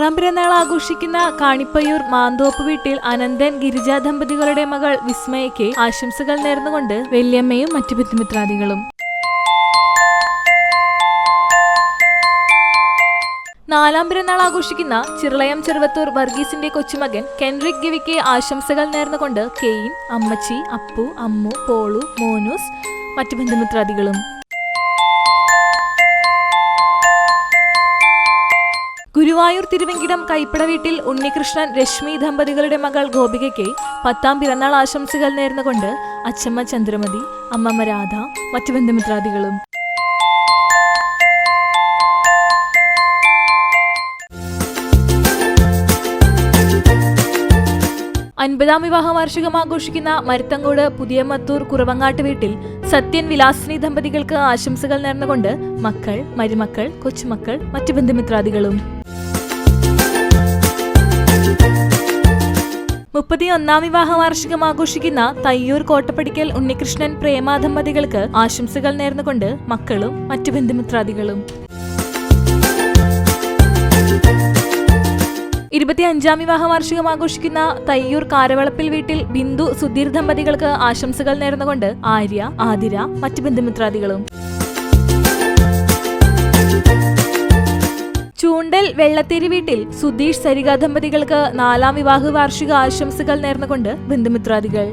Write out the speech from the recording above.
മൂന്നാം പിറന്നാൾ ആഘോഷിക്കുന്ന കാണിപ്പയ്യൂർ മാന്തോപ്പ് വീട്ടിൽ അനന്തൻ ഗിരിജ ദമ്പതികളുടെ മകൾ വിസ്മയയ്ക്ക് ആശംസകൾ നേർന്നുകൊണ്ട് വല്യമ്മയും മറ്റു ബന്ധുമിത്രാദികളും. നാലാം പിറന്നാൾ ആഘോഷിക്കുന്ന ചിറളയം ചെറുവത്തൂർ വർഗീസിന്റെ കൊച്ചുമകൻ കെൻറിക് ഗിവിക്ക് ആശംസകൾ നേർന്നുകൊണ്ട് കെയിൻ, അമ്മച്ചി, അപ്പു, അമ്മു, പോളു, മോനൂസ്, മറ്റു ബന്ധുമിത്രാദികളും. ഗുരുവായൂർ തിരുവെങ്കിടം കൈപ്പട വീട്ടിൽ ഉണ്ണികൃഷ്ണൻ, രശ്മി ദമ്പതികളുടെ മകൾ ഗോപികയ്ക്ക് 10ാം പിറന്നാൾ ആശംസകൾ നേർന്നുകൊണ്ട് അച്ചമ്മ ചന്ദ്രമതി, അമ്മമ്മ രാധ, മറ്റു ബന്ധുമിത്രാദികളും. 50ാം വിവാഹ വാർഷികം ആഘോഷിക്കുന്ന മരുത്തങ്കോട് പുതിയമത്തൂർ കുറവങ്ങാട്ട് വീട്ടിൽ സത്യൻ, വിലാസിനി ദമ്പതികൾക്ക് ആശംസകൾ നേർന്നുകൊണ്ട് മക്കൾ, മരുമക്കൾ, കൊച്ചുമക്കൾ, മറ്റു ബന്ധുമിത്രാദികളും. 31ാം വിവാഹ വാർഷികം ആഘോഷിക്കുന്ന തയ്യൂർ കോട്ടപ്പടിക്കൽ ഉണ്ണികൃഷ്ണൻ, പ്രേമ ദമ്പതികൾക്ക് ആശംസകൾ നേർന്നുകൊണ്ട് മക്കളും മറ്റു ബന്ധുമിത്രാദികളും. 25ാം വിവാഹ വാർഷികം ആഘോഷിക്കുന്ന തയ്യൂർ കാരവളപ്പിൽ വീട്ടിൽ ബിന്ദു, സുധീർ ദമ്പതികൾക്ക് ആശംസകൾ നേർന്നുകൊണ്ട് ആര്യ, ആതിര, മറ്റു ബന്ധുമിത്രാദികളും. ചൂണ്ടൽ വെള്ളത്തേരി വീട്ടിൽ സുധീഷ്, സരിക ദമ്പതികൾക്ക് 4ാം വിവാഹ വാർഷിക ആശംസകൾ നേർന്നുകൊണ്ട് ബന്ധുമിത്രാദികൾ.